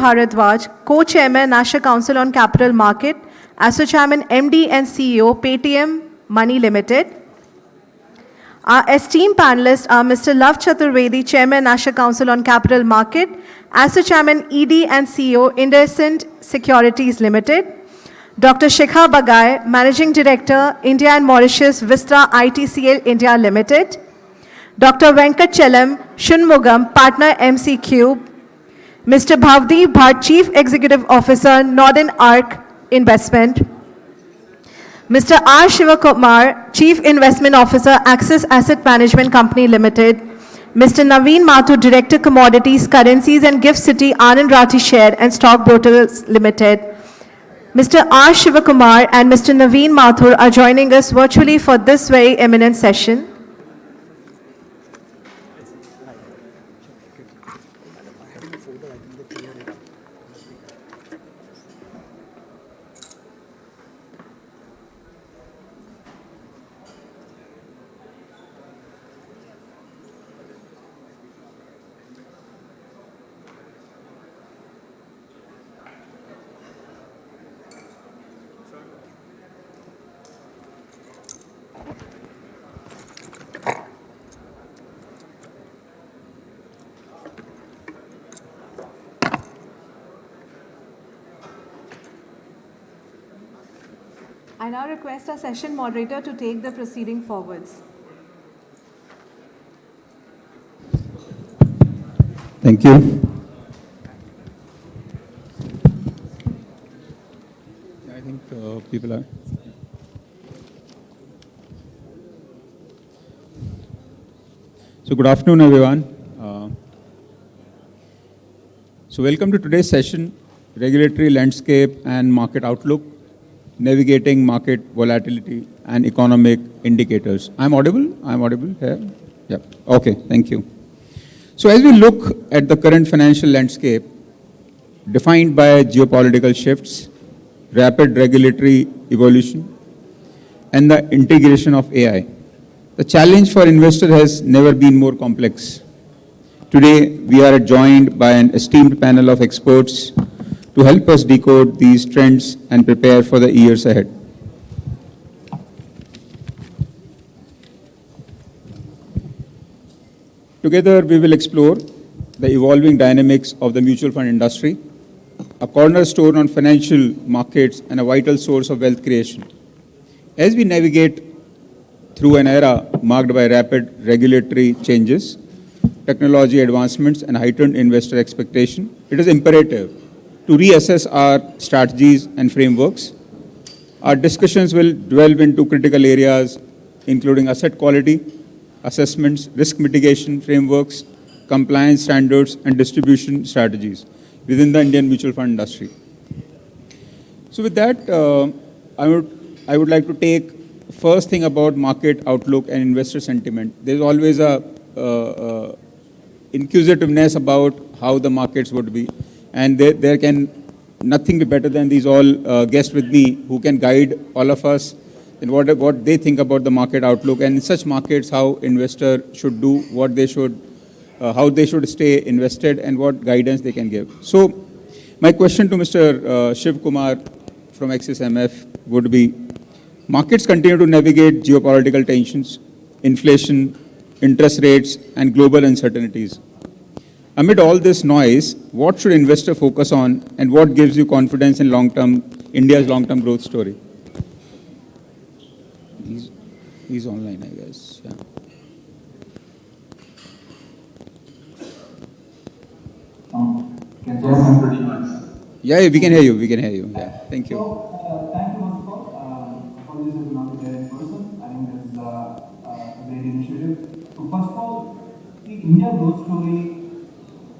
Bhardwaj, Co-Chairman, National Council on Capital Market, ASSOCHAM and MD and CEO, Paytm Money Limited. Our esteemed panelists are Mr. Love Chaturvedi, Chairman, National Council on Capital Market, ASSOCHAM and ED and CEO, IndusInd Securities Limited. Dr. Shikha Bagai, Managing Director, India and Mauritius, Vistra ITCL India Limited. Dr. Venkachalam Shanmugam, Partner MCQube. Mr. Bhavdeep Bhatt, Chief Executive Officer, Northern Arc Investment. Mr. R. Shivakumar, Chief Investment Officer, Axis Asset Management Company Limited. Mr. Naveen Mathur, Director, Commodities, Currencies and Gift City, Anand Rathi Share and Stock Brokers Limited. Mr. R. Shivakumar and Mr. Naveen Mathur are joining us virtually for this very eminent session. I now request our session moderator to take the proceeding forwards. Thank you. I think people are. So good afternoon, everyone. So welcome to today's session, Regulatory Landscape and Market Outlook, Navigating Market Volatility and Economic Indicators. I'm audible? I'm audible here? Yeah. Okay, thank you. So as we look at the current financial landscape, defined by geopolitical shifts, rapid regulatory evolution, and the integration of AI, the challenge for investors has never been more complex. Today, we are joined by an esteemed panel of experts to help us decode these trends and prepare for the years ahead. Together, we will explore the evolving dynamics of the mutual fund industry, a cornerstone on financial markets and a vital source of wealth creation. As we navigate through an era marked by rapid regulatory changes, technology advancements, and heightened investor expectation, it is imperative to reassess our strategies and frameworks. Our discussions will delve into critical areas, including asset quality, assessments, risk mitigation frameworks, compliance standards, and distribution strategies within the Indian mutual fund industry. So with that, I would like to take first thing about market outlook and investor sentiment. There's always a inquisitiveness about how the markets would be. And there can nothing be better than these all guests with me who can guide all of us in what they think about the market outlook, and in such markets how investors should do, what they should, how they should stay invested, and what guidance they can give. So my question to Mr. Shiv Kumar from Axis MF would be, markets continue to navigate geopolitical tensions, inflation, interest rates, and global uncertainties. Amid all this noise, what should investors focus on, and what gives you confidence in India's long-term growth story? He's online, I guess. Yeah. Can you hear me pretty much? Yeah, we can hear you. We can hear you. Yeah. Thank you. So, thank you once more. Apologies if you're not there in person. I think this is a great initiative. So, first of all, the India growth story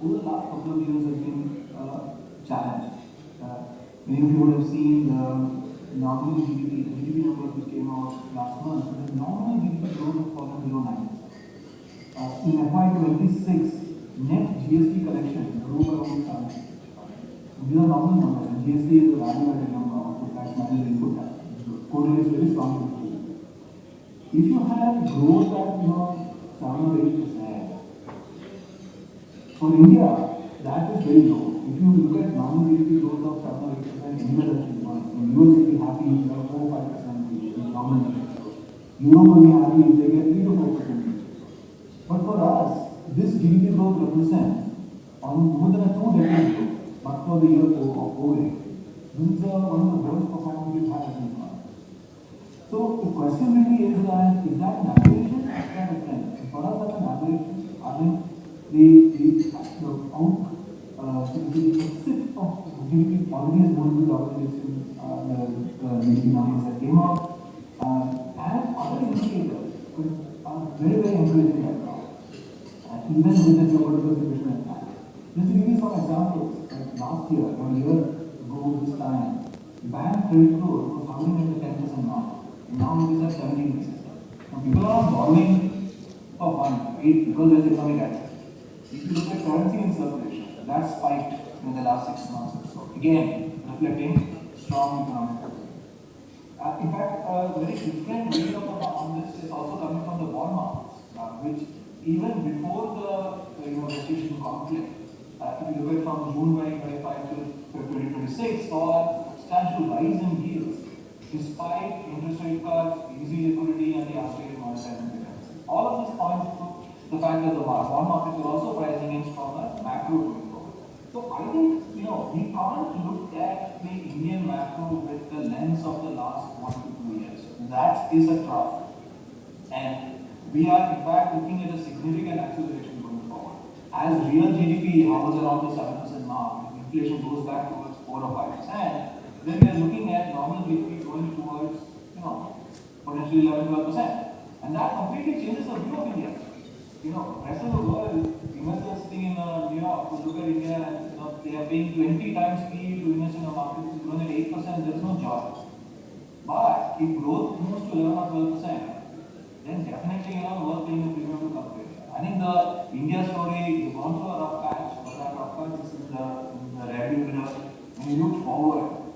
over the last couple of years has been a challenge. Many of you would have seen the nominal GDP numbers which came out last month. The nominal GDP growth has fallen below 9%. In FY26, net GST collection grew by only 7%. These are nominal numbers, and GST is a value-added number of tax managed input tax. Correlates very strongly with it. If you have growth at 7 or 8%, for India, that is very low. If you look at of 7 or 8% anywhere else in the world. In US, you'll be happy if you have 4 or 5% in normal market. Europe will be happy if they get 3 to 4%. But for us, this GDP growth represents on more than a 2-decade growth, but for the year of COVID. This is one of the worst performance we've had in the past. So the question really is that an aberration or is that a trend? And for us, that's an aberration. I think the exit of GDP already has moved to double digits in the GDP numbers that came out. And other indicators are very, very encouraging right now. Even with the geopolitical situation at hand. Just to give you some examples, like last year, or a year ago this time, bank credit growth was hovering at the 10% mark. Now it is at 17%. Now people are borrowing for fun, because there is economic activity. If you look at currency in circulation, that spiked in the last 6 months or so. Again, reflecting strong economic activity. In fact, a very different read on this is also coming from the bond markets, which even before the restriction conflict, if you look at from June 2025 to 2026, saw a substantial rise in yields despite interest rate cuts, easy liquidity, and the outdated monetary mechanism. All of this points to the fact that the bond markets are also pricing in stronger macro going forward. So I think we can't look at the Indian macro with the lens of the last 1 to 2 years. That is a trough, and we are in fact looking at a significant acceleration going forward. As real GDP hovers around the 7% mark, inflation goes back towards 4 or 5%, then we are looking at normal GDP going towards, potentially 11-12%. And that completely changes the view of India. Rest of the world, investors sitting in New York will look at India and they are paying 20 times PE to invest in a market which is growing at 8%, there is no job. But if growth moves to 11 or 12%, then definitely worth paying a premium to come to India. I think the India story is gone through a rough patch, but that rough patch is in the rearview mirror. When you look forward,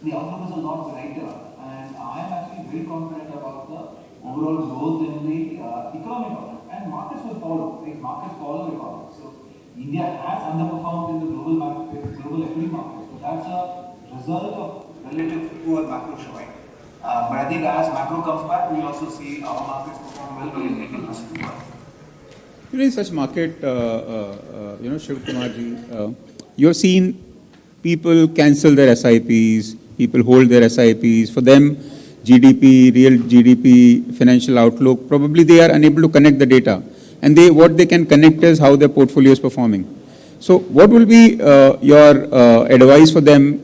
the outlook is a lot brighter, and I am actually very confident about the overall growth in the economic outlook. And markets will follow. Markets follow economy. So India has underperformed in the global equity markets, but that's a result of relative poor macro showing. But I think as macro comes back, we also see our markets perform well in us too. In such market, Shiv Kumarji, you have seen people cancel their SIPs, people hold their SIPs. For them, GDP, real GDP, financial outlook, probably they are unable to connect the data. And what they can connect is how their portfolio is performing. So what will be your advice for them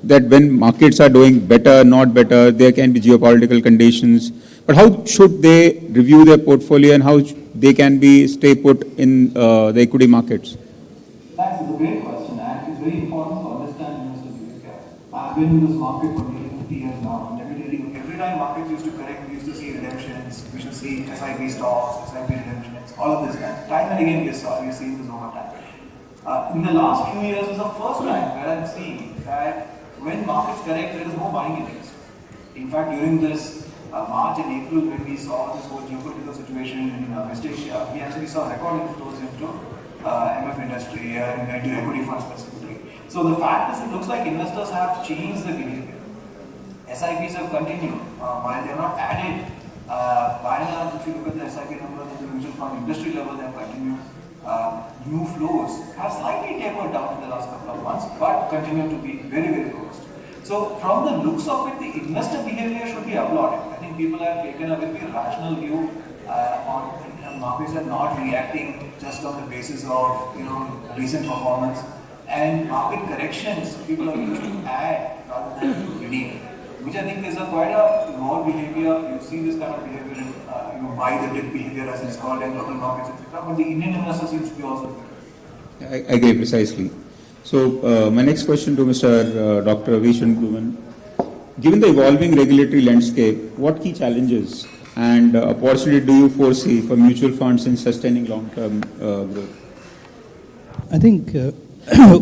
that when markets are doing better, not better, there can be geopolitical conditions, but how should they review their portfolio and how they can stay put in the equity markets? That's a great question, and it's very important to understand investor behavior. I've been in this market for nearly 50 years now, and let me tell you, every time markets used to correct, we used to see redemptions, we should see SIP stocks, SIP redemptions, all of this. And time and again we've seen this over time. In the last few years, it's the first time where I'm seeing that when markets correct, there is no buying against. In fact, during this March and April, when we saw this whole geopolitical situation in West Asia, we actually saw record inflows into MF industry and into equity funds specifically. So the fact is, it looks like investors have changed the behavior. SIPs have continued, while they are not added. By and large, if you look at the SIP numbers at the mutual fund industry level, they have continued. New flows have slightly tapered down in the last couple of months, but continue to be very, very robust. So from the looks of it, the investor behavior should be applauded. I think people have taken a very rational view on markets are not reacting just on the basis of recent performance. And market corrections, people are used to add rather than redeem, which I think is quite a raw behavior. You see this kind of behavior in buy the dip behavior as it's called in global markets, etc. But the Indian investor seems to be also. I agree precisely. So my next question to Mr. Dr. Vishen, given the evolving regulatory landscape, what key challenges and opportunity do you foresee for mutual funds in sustaining long-term growth? I think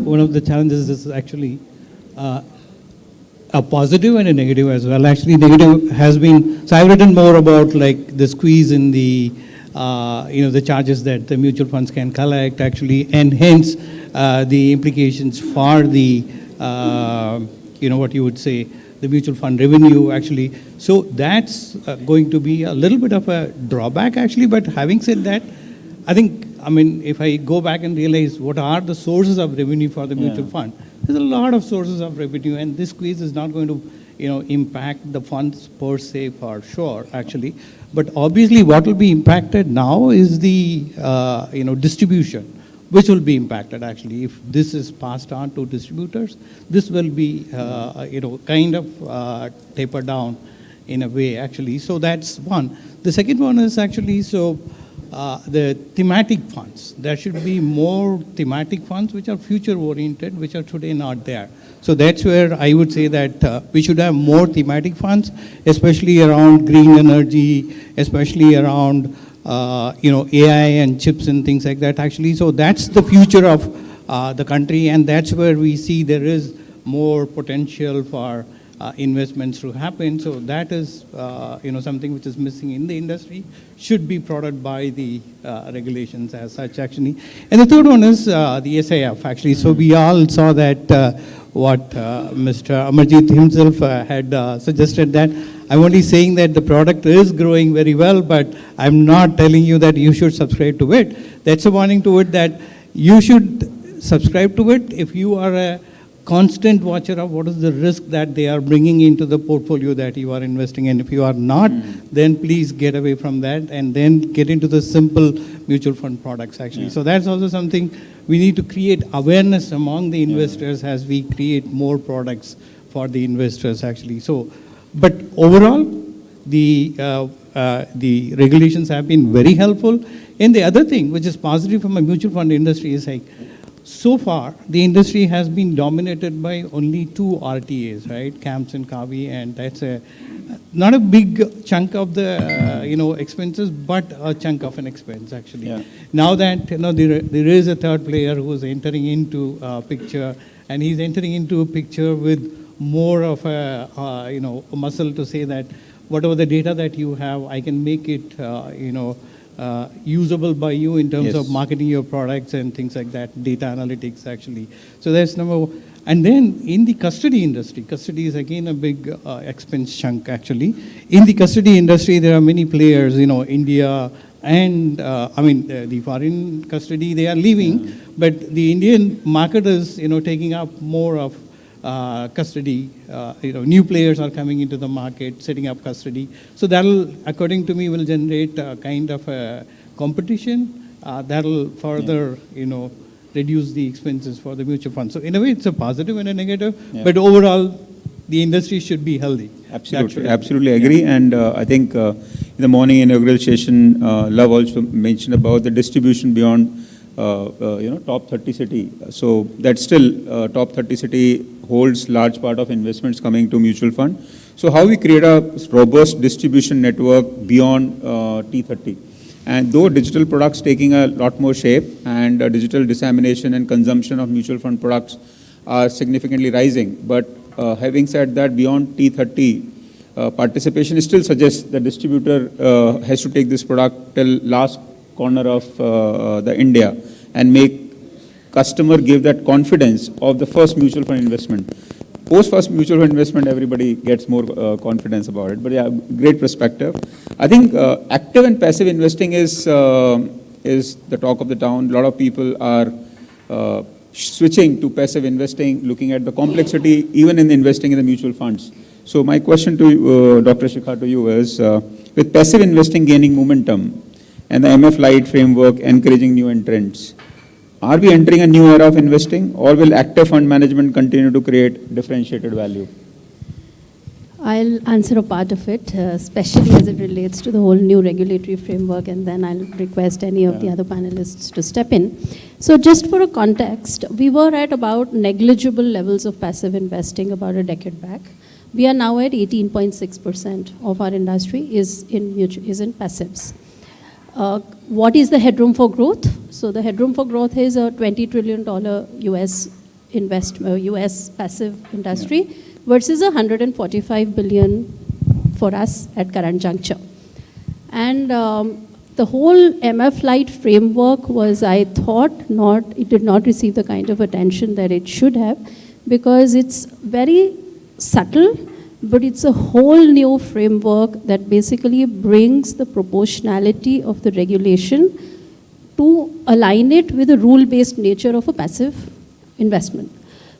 one of the challenges is actually a positive and a negative as well. Actually, negative has been, so I've written more about like the squeeze in the, the charges that the mutual funds can collect actually, and hence the implications for the, what you would say, the mutual fund revenue actually. So that's going to be a little bit of a drawback actually, but having said that, I think, if I go back and realize what are the sources of revenue for the mutual fund, there's a lot of sources of revenue, and this squeeze is not going to, impact the funds per se for sure, actually. But obviously, what will be impacted now is the, distribution, which will be impacted actually. If this is passed on to distributors, this will be, kind of tapered down in a way actually. So that's one. The second one is actually, the thematic funds. There should be more thematic funds which are future oriented, which are today not there. So that's where I would say that we should have more thematic funds, especially around green energy, especially around AI and chips and things like that actually. So that's the future of the country, and that's where we see there is more potential for investments to happen. So that is something which is missing in the industry, should be brought out by the regulations as such actually. And the third one is the SIF actually. So we all saw that what Mr. Amarjit himself had suggested, that I'm only saying that the product is growing very well, but I'm not telling you that you should subscribe to it. That's a warning to it, that you should subscribe to it if you are a constant watcher of what is the risk that they are bringing into the portfolio that you are investing in. If you are not, then please get away from that and then get into the simple mutual fund products actually. So that's also something we need to create awareness among the investors as we create more products for the investors actually. So, but overall, the regulations have been very helpful. And the other thing which is positive from a mutual fund industry is like, so far, the industry has been dominated by only two RTAs, right? CAMS and KAVI, and that's not a big chunk of the expenses, but a chunk of an expense actually. Now that there is a third player who is entering into a picture, and he's entering into a picture with more of a a muscle to say that whatever the data that you have, I can make it usable by you in terms of marketing your products and things like that, data analytics actually. So that's number one. And then in the custody industry, custody is again a big expense chunk actually. In the custody industry, there are many players, India and the foreign custody, they are leaving, but the Indian market is, taking up more of custody. New players are coming into the market, setting up custody. So that'll, according to me, will generate a kind of a competition that'll further, reduce the expenses for the mutual fund. So in a way, it's a positive and a negative, but overall, the industry should be healthy. Absolutely agree. And I think in the morning inaugural session, Love also mentioned about the distribution beyond top 30 city. So that's still top 30 city holds large part of investments coming to mutual fund. So how we create a robust distribution network beyond T30. And though digital products taking a lot more shape, and digital dissemination and consumption of mutual fund products are significantly rising, but having said that, beyond T30, participation still suggests the distributor has to take this product till last corner of the India and make customer give that confidence of the first mutual fund investment. Post first mutual fund investment, everybody gets more confidence about it. But yeah, great perspective. I think active and passive investing is the talk of the town. A lot of people are switching to passive investing, looking at the complexity even in investing in the mutual funds. So my question to Dr. Shikha, to you is, with passive investing gaining momentum and the MF Lite framework encouraging new entrants, are we entering a new era of investing, or will active fund management continue to create differentiated value? I'll answer a part of it, especially as it relates to the whole new regulatory framework, and then I'll request any of the other panelists to step in. So just for a context, we were at about negligible levels of passive investing about a decade back. We are now at 18.6% of our industry is in passives. What is the headroom for growth? So the headroom for growth is a $20 trillion US passive industry versus $145 billion for us at current juncture. And the whole MF Light framework was, I thought, it did not receive the kind of attention that it should have, because it's very subtle, but it's a whole new framework that basically brings the proportionality of the regulation to align it with the rule-based nature of a passive investment.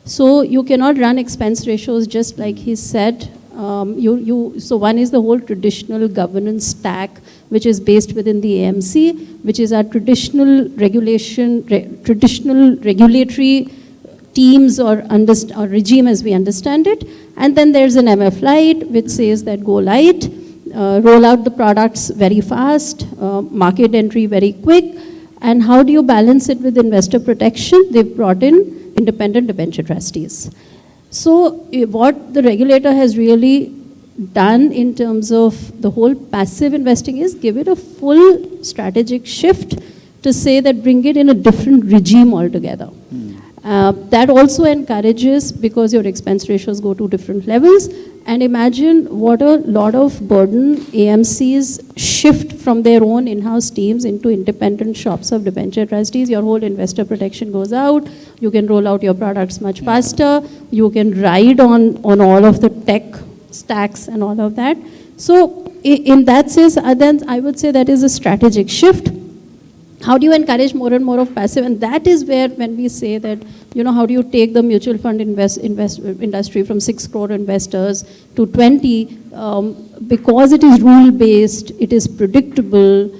So you cannot run expense ratios just like he said. So one is the whole traditional governance stack, which is based within the AMC, which is our traditional regulatory teams or regime as we understand it. And then there's an MF Light, which says that go light, roll out the products very fast, market entry very quick. And how do you balance it with investor protection? They've brought in independent debenture trustees. So what the regulator has really done in terms of the whole passive investing is give it a full strategic shift to say that bring it in a different regime altogether. That also encourages, because your expense ratios go to different levels, and imagine what a lot of burden AMCs shift from their own in-house teams into independent shops of debenture trustees. Your whole investor protection goes out. You can roll out your products much faster. You can ride on all of the tech stacks and all of that. So in that sense, then I would say that is a strategic shift. How do you encourage more and more of passive? And that is where, when we say that, how do you take the mutual fund industry from 6 crore investors to 20, because it is rule-based, it is predictable,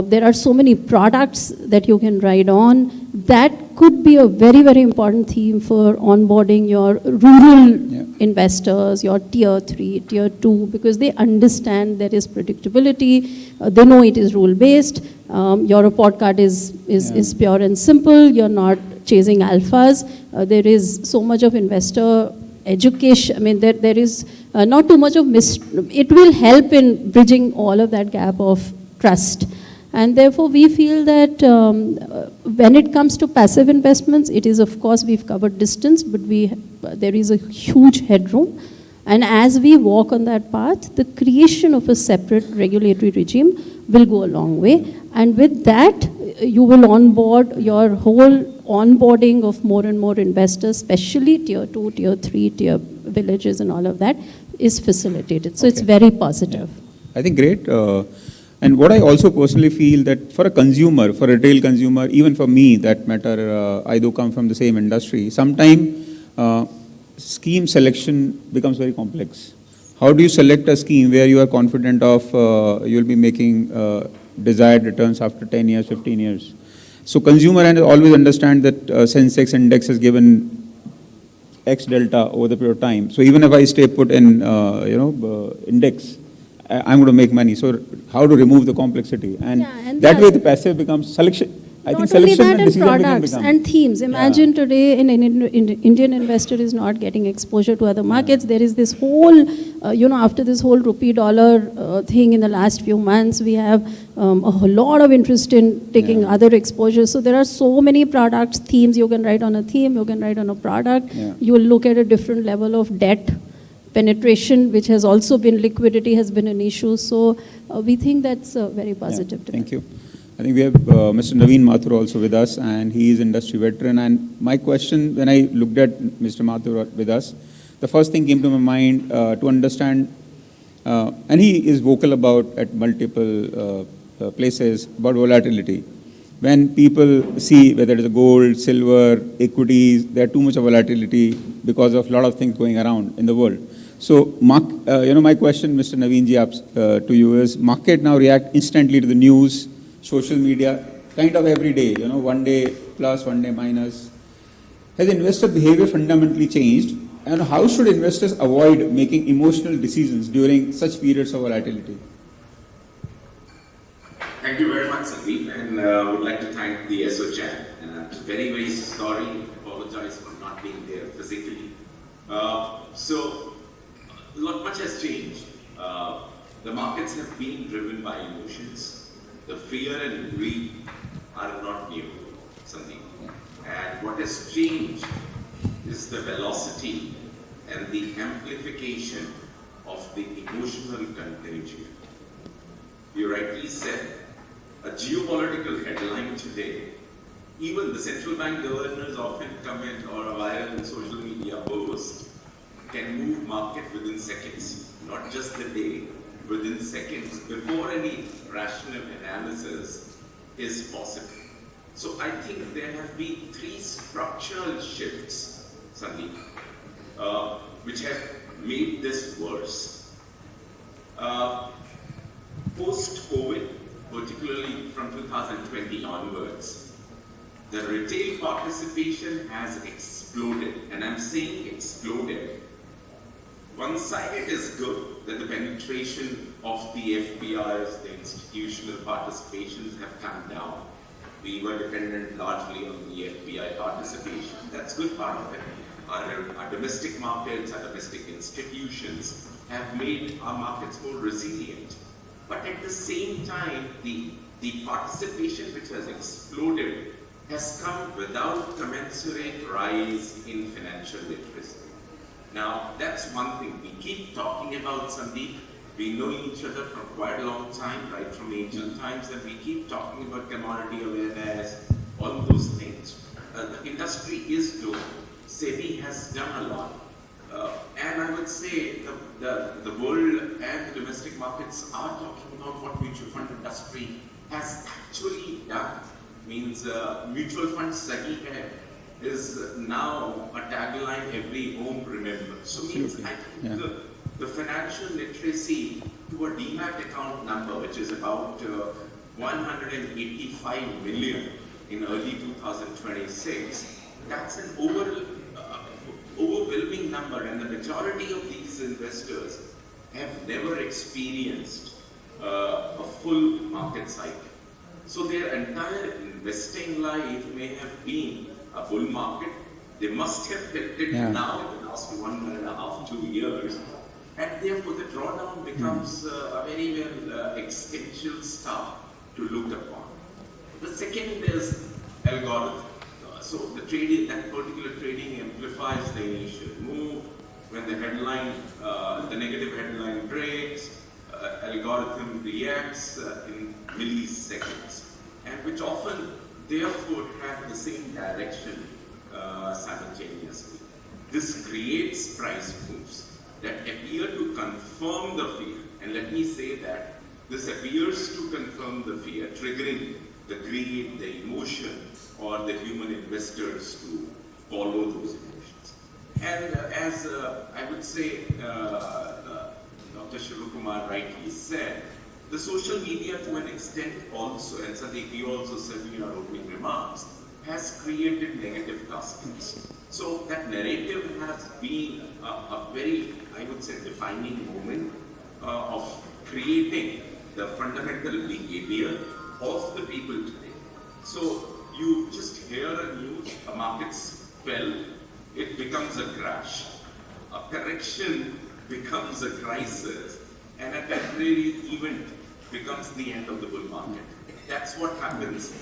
there are so many products that you can ride on. That could be a very, very important theme for onboarding your rural investors, your tier 3, tier 2, because they understand there is predictability, they know it is rule-based, your report card is pure and simple, you're not chasing alphas, there is so much of investor education, I mean, there is not too much of it will help in bridging all of that gap of trust. And therefore, we feel that when it comes to passive investments, it is, of course, we've covered distance, but there is a huge headroom. And as we walk on that path, the creation of a separate regulatory regime will go a long way. And with that, you will onboard your whole onboarding of more and more investors, especially tier 2, tier 3, tier villages and all of that is facilitated. So it's very positive. I think great. And what I also personally feel that for a consumer, for a retail consumer, even for me, that matter, I do come from the same industry, sometimes scheme selection becomes very complex. How do you select a scheme where you are confident of you'll be making desired returns after 10 years, 15 years? So consumer and always understand that Sensex index has given X delta over the period of time. So even if I stay put in, index, I'm going to make money. So how to remove the complexity? And that way the passive becomes selection. I think selection and decision products and themes. Imagine today an Indian investor is not getting exposure to other markets. There is this whole, after this whole rupee-dollar thing in the last few months, we have a lot of interest in taking other exposures. So there are so many products, themes. You can write on a theme, you can write on a product. You will look at a different level of debt penetration, which has also been, liquidity has been an issue. So we think that's very positive. Thank you. I think we have Mr. Naveen Mathur also with us, and he is industry veteran. And my question, when I looked at Mr. Mathur with us, the first thing came to my mind to understand, and he is vocal about at multiple places about volatility. When people see whether it is gold, silver, equities, there are too much of volatility because of a lot of things going around in the world. So, my question, Mr. Naveen ji, to you is, market now react instantly to the news, social media, kind of every day, one day plus, one day minus. Has investor behavior fundamentally changed? And how should investors avoid making emotional decisions during such periods of volatility? Thank you very much, Sandeep, and I would like to thank the ASSOCHAM. And I'm very, very sorry, apologize for not being there physically. So, much has changed. The markets have been driven by emotions. The fear and greed are not new, Sandeep. And what has changed is the velocity and the amplification of the emotional contagion. You rightly said, a geopolitical headline today, even the central bank governors often comment or a viral social media post can move market within seconds, not just the day, within seconds, before any rational analysis is possible. So I think there have been three structural shifts, Sandeep, which have made this worse. Post-COVID, particularly from 2020 onwards, the retail participation has exploded, and I'm saying exploded. One side, it is good that the penetration of the FPIs, the institutional participations, have come down. We were dependent largely on the FPI participation. That's good part of it. Our domestic markets, our domestic institutions have made our markets more resilient. But at the same time, the participation which has exploded has come without commensurate rise in financial literacy. Now, that's one thing. We keep talking about, Sandeep. We know each other for quite a long time, right from ancient times, and we keep talking about commodity awareness, all those things. The industry is doing. SEBI has done a lot. And I would say the world and the domestic markets are talking about what mutual fund industry has actually done. Means mutual fund sahi hai is now a tagline every home remembers. So means I think the financial literacy to a demat account number, which is about 185 million in early 2026, that's an overwhelming number, and the majority of these investors have never experienced a full market cycle. So their entire investing life may have been a bull market. They must have felt it now in the last 1.5 to 2 years. And therefore the drawdown becomes a very existential stuff to look upon. The second is algorithm. So the trading, that particular trading amplifies the initial move. When the headline, the negative headline breaks, algorithm reacts in milliseconds, and which often therefore have the same direction simultaneously. This creates price moves that appear to confirm the fear, and let me say that this appears to confirm the fear, triggering the greed, the emotion, or the human investors to follow those emotions. And as I would say, Dr. Shivakumar rightly said, the social media to an extent also, and Sandeep, you also said in your opening remarks, has created negative cascades. So that narrative has been a very, I would say, defining moment of creating the fundamental behavior of the people today. So you just hear a news, a market's fell, it becomes a crash. A correction becomes a crisis, and a temporary event becomes the end of the bull market. That's what happens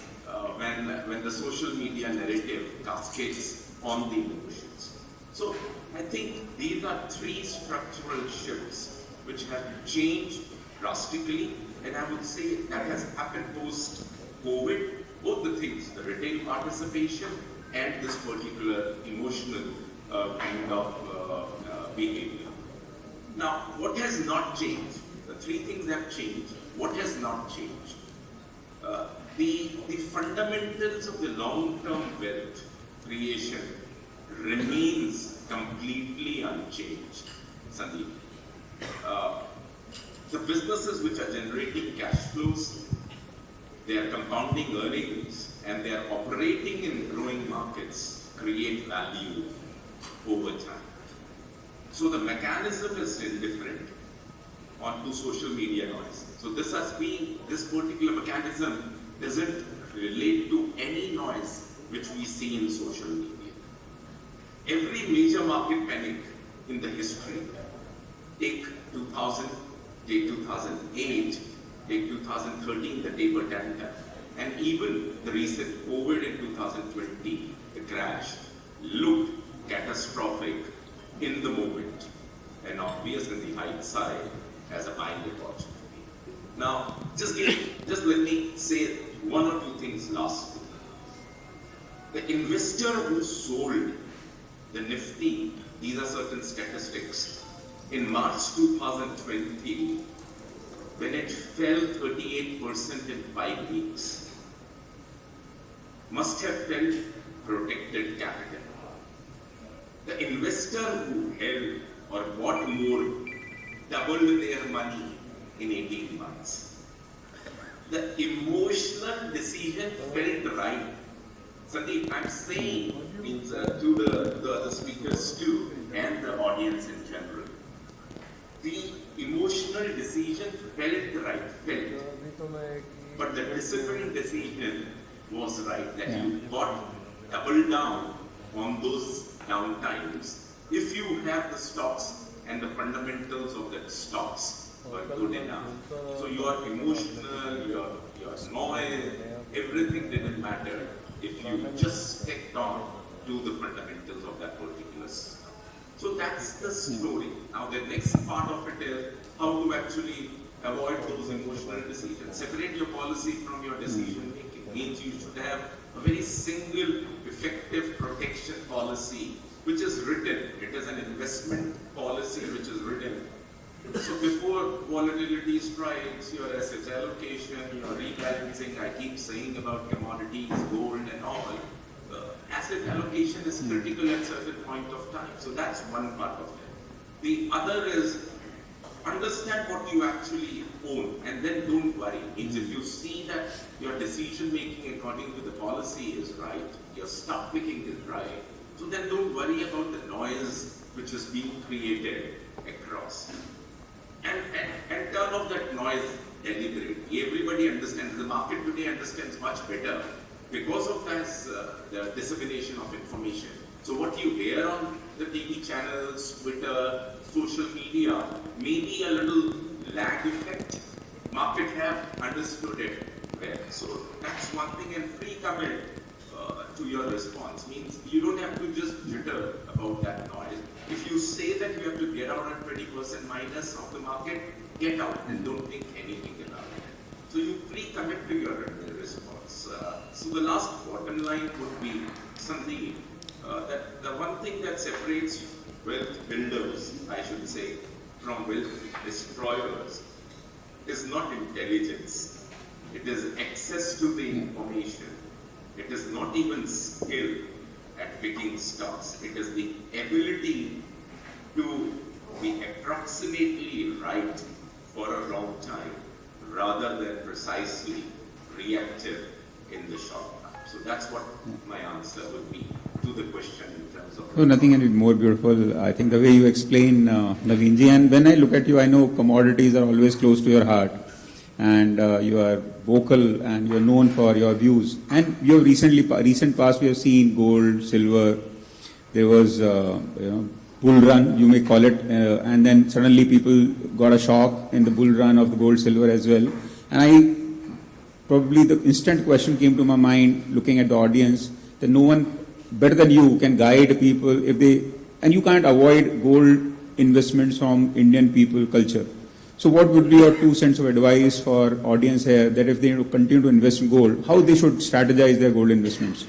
when the social media narrative cascades on the emotions. So I think these are three structural shifts which have changed drastically, and I would say that has happened post-COVID. Both the things, the retail participation and this particular emotional kind of behavior. Now, what has not changed? The three things have changed. What has not changed? The fundamentals of the long-term wealth creation remains completely unchanged, Sandeep. The businesses which are generating cash flows, they are compounding earnings, and they are operating in growing markets, create value over time. So the mechanism is still different onto social media noise. So this particular mechanism doesn't relate to any noise which we see in social media. Every major market panic in the history, take 2000, take 2008, take 2013, the taper tantrum, and even the recent COVID in 2020, the crash, looked catastrophic in the moment, and obvious in the hindsight as a buying opportunity. Now, just let me say one or two things lastly. The investor who sold the Nifty, these are certain statistics, in March 2020, when it fell 38% in 5 weeks, must have felt protected capital. The investor who held or bought more doubled their money in 18 months. The emotional decision felt right. Sandeep, I'm saying means to the other speakers too and the audience in general. The emotional decision felt right, but the disciplined decision was right, that you got double down on those down times if you have the stocks and the fundamentals of the stocks were good enough. So your emotional, your noise, everything didn't matter if you just stick on to the fundamentals of that particular stock. So that's the story. Now the next part of it is how to actually avoid those emotional decisions. Separate your policy from your decision making. Means you should have a very single effective protection policy which is written. It is an investment policy which is written. So before volatility strikes, your asset allocation, your rebalancing, I keep saying about commodities, gold and all, asset allocation is critical at certain point of time. So that's one part of it. The other is understand what you actually own and then don't worry. Means if you see that your decision making according to the policy is right, your stock picking is right, so then don't worry about the noise which is being created across. And turn off that noise deliberately. Everybody understands, the market today understands much better because of this, the dissemination of information. So what you hear on the TV channels, Twitter, social media, may be a little lag effect. Market have understood it well. So that's one thing, and free comment to your response means you don't have to just jitter about that noise. If you say that you have to get out at 20% minus of the market, get out and don't think anything about it. So you free commit to your response. So the last bottom line would be something that the one thing that separates wealth builders, I should say, from wealth destroyers is not intelligence. It is access to the information. It is not even skill at picking stocks. It is the ability to be approximately right for a long time rather than precisely reactive in the short term. So that's what my answer would be to the question in terms of... No, nothing can be more beautiful. I think the way you explain, Naveenji, and when I look at you, I know commodities are always close to your heart, and you are vocal and you are known for your views. And you have recent past, we have seen gold, silver, there was bull run, you may call it, and then suddenly people got a shock in the bull run of the gold, silver as well. And probably the instant question came to my mind, looking at the audience, that no one better than you can guide people if they, and you can't avoid gold investments from Indian people culture. So what would be your 2 cents of advice for audience here that if they continue to invest in gold, how they should strategize their gold investments?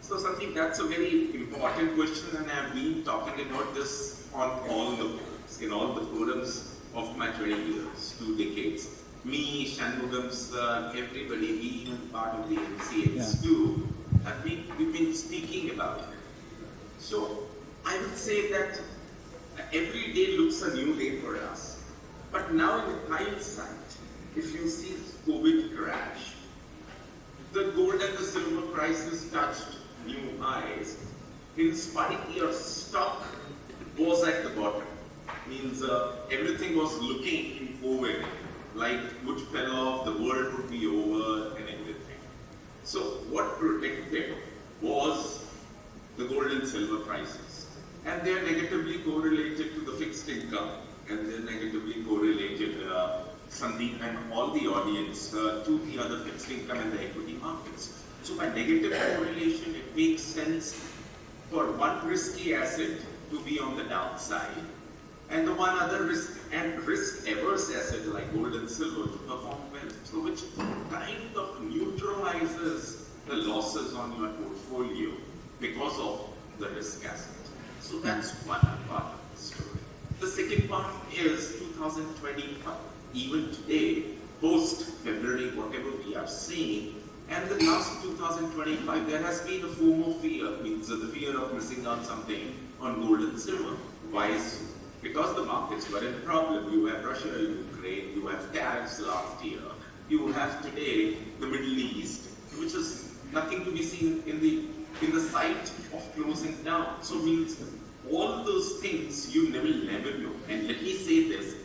So Sandeep, that's a very important question, and I've been talking about this on all the forums, in all the forums of my 20 years, 2 decades. Me, Shanmugam sir, everybody, we even part of the MCX too, we've been speaking about it. So I would say that every day looks a new day for us. But now in hindsight, if you see COVID crash, the gold and the silver prices touched new highs. In spite your stock was at the bottom. Means everything was looking in COVID like would fell off, the world would be over and everything. So what protected was the gold and silver prices. And they are negatively correlated to the fixed income, and they are negatively correlated, Sandeep and all the audience, to the other fixed income and the equity markets. So by negative correlation, it makes sense for one risky asset to be on the downside and the one other risk-averse asset like gold and silver to perform well. So which kind of neutralizes the losses on your portfolio because of the risk asset. So that's one part of the story. The second part is 2025. Even today, post-February, whatever we are seeing, and the last 2025, there has been a FOMO fear, means the fear of missing out something on gold and silver. Why is so? Because the markets were in problem. You have Russia, Ukraine, you have tariffs last year, you have today the Middle East, which is nothing to be seen in the sight of closing down. So means all those things you will never know. And let me say this,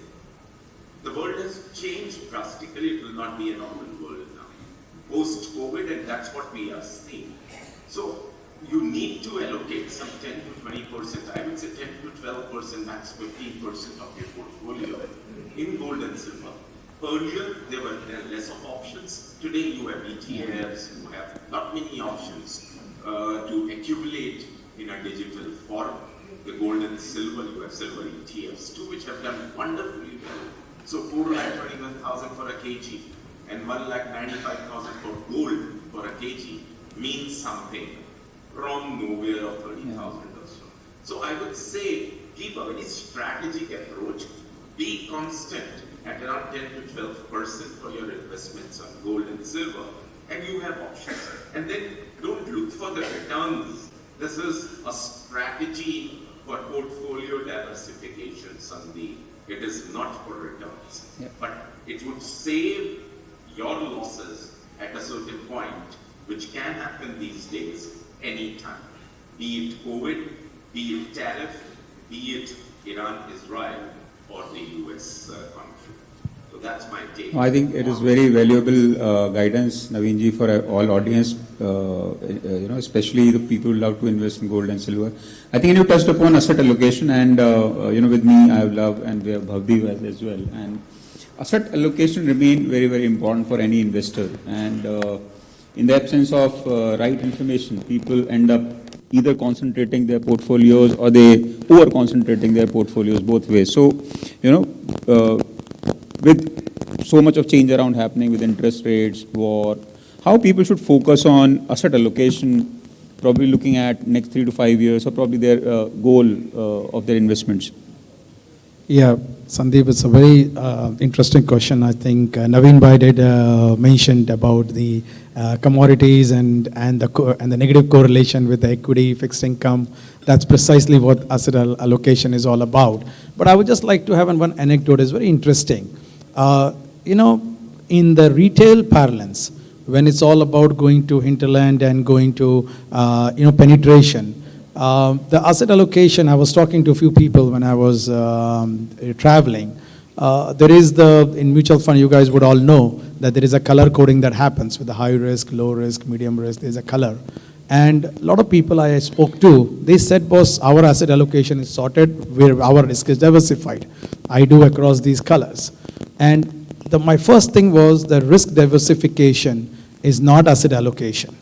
the world has changed drastically. It will not be a normal world now. Post-COVID, and that's what we are seeing. So you need to allocate some 10 to 20%, I would say 10 to 12%, max 15% of your portfolio in gold and silver. Earlier, there were less of options. Today, you have ETFs, you have not many options to accumulate in a digital form. The gold and silver, you have silver ETFs too, which have done wonderfully well. So 4,21,000 for a kg and 1,95,000 for gold for a kg means something from nowhere of 30,000 or so. So I would say keep a very strategic approach, be constant at around 10 to 12% for your investments on gold and silver, and you have options. And then don't look for the returns. This is a strategy for portfolio diversification, Sandeep. It is not for returns. Yeah. But it would save your losses at a certain point, which can happen these days, anytime. Be it COVID, be it tariff, be it Iran-Israel, or the US conflict. So that's my take. I think it is very valuable guidance, Naveen ji, for all audience, especially the people who love to invest in gold and silver. I think you touched upon asset allocation, and with me, I love, and we have Bhavdeep as well. And asset allocation remain very, very important for any investor. And in the absence of right information, people end up either concentrating their portfolios or they over-concentrating their portfolios both ways. So, with so much of change around happening with interest rates, war, how people should focus on asset allocation, probably looking at next 3 to 5 years, or probably their goal of their investments? Yeah, Sandeep, it's a very interesting question. I think Naveen Bhai did mentioned about the commodities and the negative correlation with the equity, fixed income. That's precisely what asset allocation is all about. But I would just like to have one anecdote. It's very interesting. In the retail parlance, when it's all about going to hinterland and going to penetration, the asset allocation, I was talking to a few people when I was traveling. There is in mutual fund, you guys would all know that there is a color coding that happens with the high risk, low risk, medium risk, there's a color. And a lot of people I spoke to, they said, boss, our asset allocation is sorted, where our risk is diversified. I do across these colors. And my first thing was the risk diversification is not asset allocation.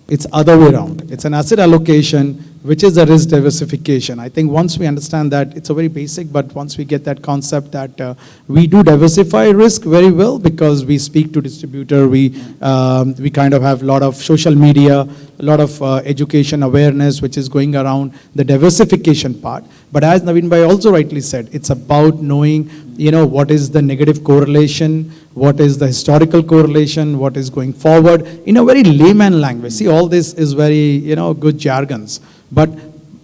It's other way around. It's an asset allocation, which is a risk diversification. I think once we understand that, it's a very basic, but once we get that concept that we do diversify risk very well because we speak to distributor, we kind of have a lot of social media, a lot of education awareness, which is going around the diversification part. But as Naveen Bhai also rightly said, it's about knowing, what is the negative correlation, what is the historical correlation, what is going forward, in a very layman language. See, all this is very, good jargons. But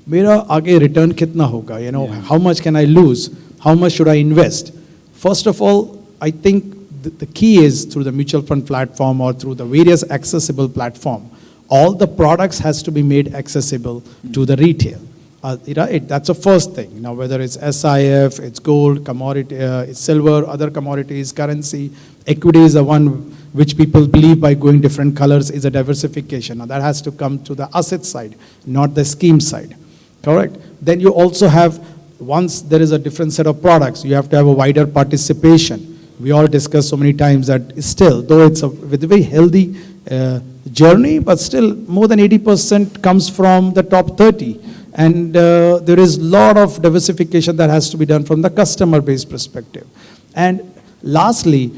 mera aage return kitna hoga, how much can I lose? How much should I invest? First of all, I think the key is through the mutual fund platform or through the various accessible platform, all the products has to be made accessible to the retail. That's the first thing. Now, whether it's SIF, it's gold, commodity, it's silver, other commodities, currency, equity is the one which people believe by going different colors is a diversification. Now, that has to come to the asset side, not the scheme side. Correct? Then you also have, once there is a different set of products, you have to have a wider participation. We all discussed so many times that still, though it's with a very healthy journey, but still more than 80% comes from the top 30. And there is a lot of diversification that has to be done from the customer-based perspective. And lastly,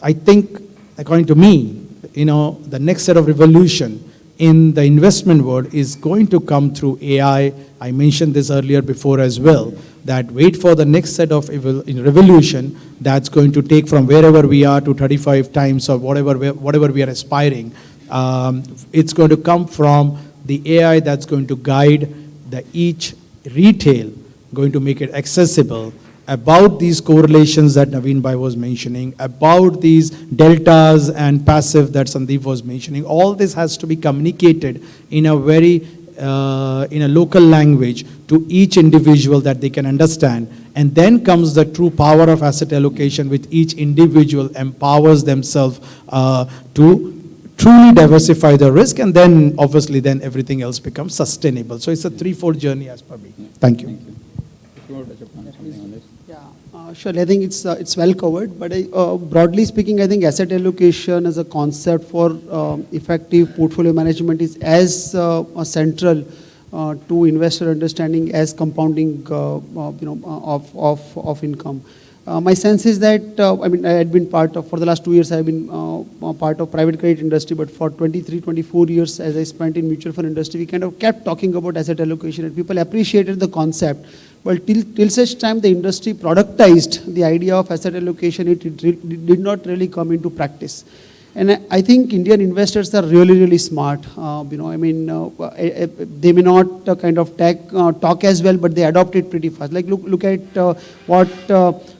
I think, according to me, the next set of revolution in the investment world is going to come through AI. I mentioned this earlier before as well, that wait for the next set of revolution that's going to take from wherever we are to 35 times or whatever we are aspiring. It's going to come from the AI that's going to guide each retail, going to make it accessible, about these correlations that Naveen Bhai was mentioning, about these deltas and passive that Sandeep was mentioning. All this has to be communicated in a very, in a local language to each individual that they can understand. And then comes the true power of asset allocation, with each individual empowers themselves to truly diversify the risk, and then obviously then everything else becomes sustainable. So it's a 3-4 journey as per me. Thank you. Sure, I think it's well covered, but broadly speaking, I think asset allocation as a concept for effective portfolio management is as central to investor understanding as compounding, of income. My sense is that, I had been part of, for the last 2 years, I have been part of private credit industry, but for 23, 24 years, as I spent in mutual fund industry, we kind of kept talking about asset allocation, and people appreciated the concept. Well, till such time the industry productized the idea of asset allocation, it did not really come into practice. And I think Indian investors are really, really smart. They may not kind of talk as well, but they adopt it pretty fast. Like look at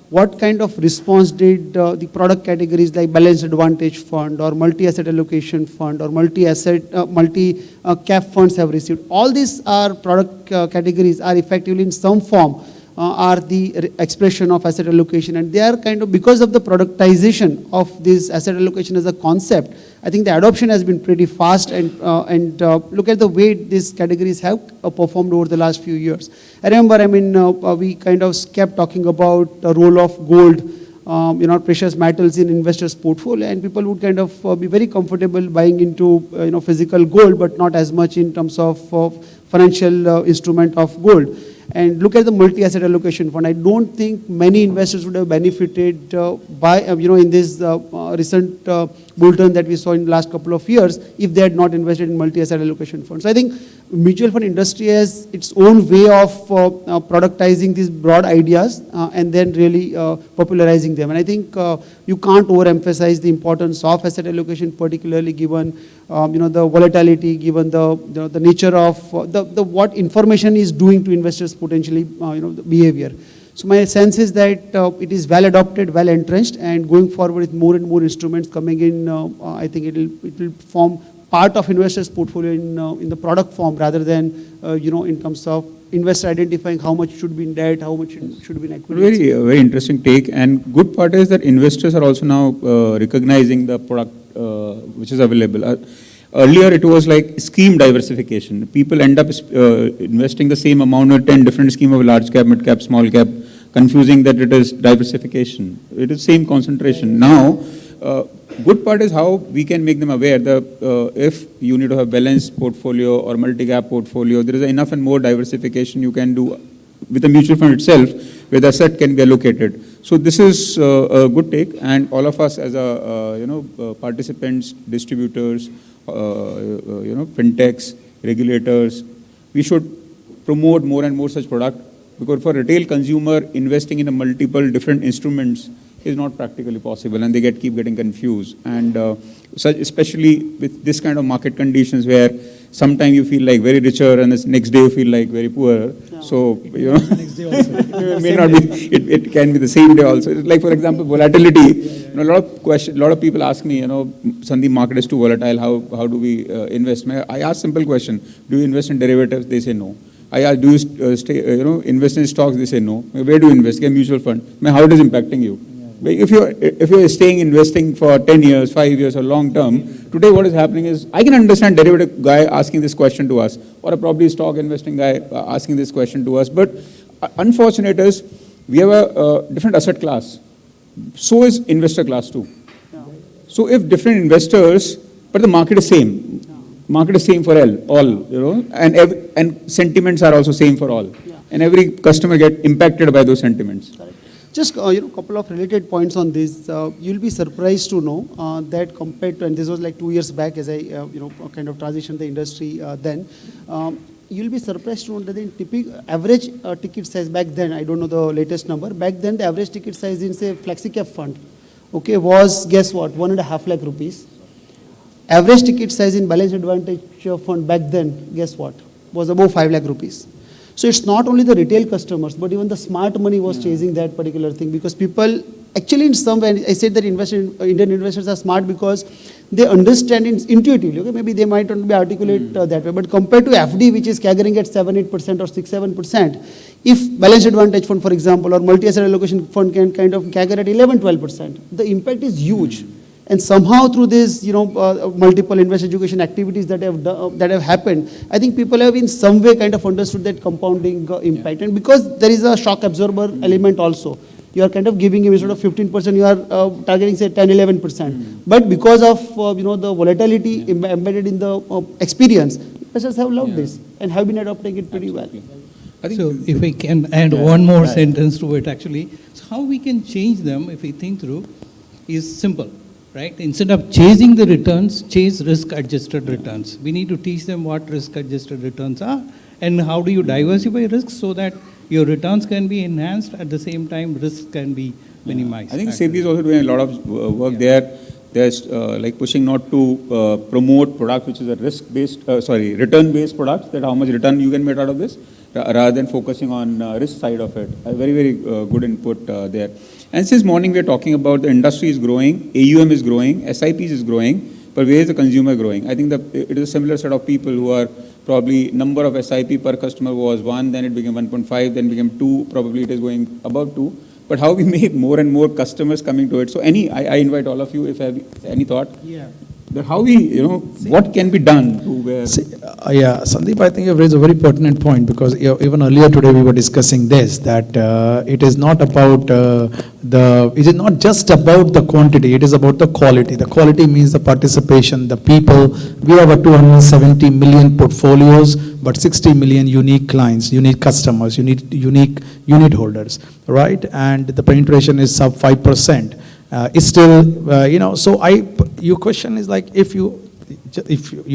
what kind of response did the product categories like balanced advantage fund or multi-asset allocation fund or multi-cap funds have received. All these are product categories are effectively in some form are the expression of asset allocation, and they are kind of, because of the productization of this asset allocation as a concept, I think the adoption has been pretty fast, and look at the way these categories have performed over the last few years. I remember, we kind of kept talking about the role of gold, precious metals in investors' portfolio, and people would kind of be very comfortable buying into, physical gold, but not as much in terms of financial instrument of gold. And look at the multi-asset allocation fund. I don't think many investors would have benefited by, in this recent bull run that we saw in the last couple of years if they had not invested in multi-asset allocation funds. So I think mutual fund industry has its own way of productizing these broad ideas and then really popularizing them. And I think you can't overemphasize the importance of asset allocation, particularly given the volatility, given the nature of what information is doing to investors potentially, the behavior. So my sense is that it is well adopted, well entrenched, and going forward with more and more instruments coming in, I think it will form part of investors' portfolio in the product form rather than in terms of investor identifying how much should be in debt, how much should be in equity. Very interesting take, and good part is that investors are also now recognizing the product which is available. Earlier it was like scheme diversification. People end up investing the same amount in 10 different schemes of large cap, mid cap, small cap, confusing that it is diversification. It is same concentration. Now, good part is how we can make them aware that if you need to have balanced portfolio or multi-cap portfolio, there is enough and more diversification you can do with the mutual fund itself, where the asset can be allocated. So this is a good take, and all of us as participants, distributors, fintechs, regulators, we should promote more and more such product, because for retail consumer, investing in a multiple different instruments is not practically possible, and they keep getting confused. And especially with this kind of market conditions where sometimes you feel like very richer and the next day you feel like very poor. Yeah. So, next day also. It may not be, it can be the same day also. Like, for example, volatility. A lot of people ask me, Sandeep, market is too volatile, how do we invest? I ask simple question, do you invest in derivatives? They say no. I ask, do you invest in stocks? They say no. Where do you invest? Get mutual fund. How it is impacting you? If you're investing for 10 years, 5 years or long term, today what is happening is, I can understand derivative guy asking this question to us, or a probably stock investing guy asking this question to us, but unfortunate is, we have a different asset class. So is investor class too. Yeah. So if different investors, but the market is same, market is same for all, and sentiments are also same for all. Yeah. And every customer get impacted by those sentiments. Correct. Just couple of related points on this. You'll be surprised to know that compared to, and this was like 2 years back as I kind of transitioned the industry then. You'll be surprised to know that the typical average ticket size back then, I don't know the latest number, back then the average ticket size in say flexi-cap fund, okay, was guess what, 1.5 lakh rupees. Average ticket size in balance advantage fund back then, guess what, was above 5 lakh rupees. So it's not only the retail customers, but even the smart money was chasing that particular thing, because people actually in some way, I said that Indian investors are smart because they understand it intuitively. Okay, maybe they might not be articulate that way, but compared to FD, which is CAGRing at 7-8% or 6-7%, if balance advantage fund, for example, or multi-asset allocation fund can kind of CAGR at 11-12%, the impact is huge. And somehow through this, multiple investor education activities that have happened, I think people have in some way kind of understood that compounding impact. And because there is a shock absorber element also, you are kind of giving him instead of 15%, you are targeting say 10-11%. But because of the volatility embedded in the experience, investors have loved this and have been adopting it pretty well. I think So if I can add one more sentence to it actually, so how we can change them if we think through is simple. Right? Instead of chasing the returns, chase risk-adjusted returns. We need to teach them what risk-adjusted returns are and how do you diversify risks so that your returns can be enhanced at the same time risks can be minimized. I think SEBI is also doing a lot of work there. There's like pushing not to promote product which is a return-based products, that how much return you can make out of this, rather than focusing on risk side of it. A very, very good input there. And since morning we are talking about the industry is growing, AUM is growing, SIPs is growing, but where is the consumer growing? I think that it is a similar set of people who are probably number of SIP per customer was 1, then it became 1.5, then became 2, probably it is going above 2. But how we make more and more customers coming to it. So I invite all of you if you have any thought. Yeah. That how we, what can be done to where... Yeah, Sandeep, I think you've raised a very pertinent point because even earlier today we were discussing this, that it is not about it is not just about the quantity, it is about the quality. The quality means the participation, the people. We have a 270 million portfolios, but 60 million unique clients, unique customers, unique unit holders, right? And the penetration is sub 5%. It's still, so your question is like, if you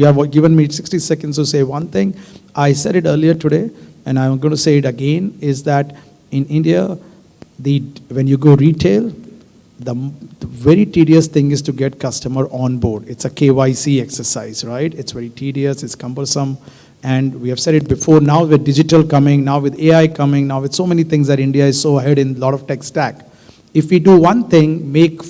have given me 60 seconds to say one thing, I said it earlier today, and I'm going to say it again, is that in India, when you go retail, the very tedious thing is to get customer on board. It's a KYC exercise, right? It's very tedious, it's cumbersome, and we have said it before, now with digital coming, now with AI coming, now with so many things that India is so ahead in a lot of tech stack. If we do one thing, make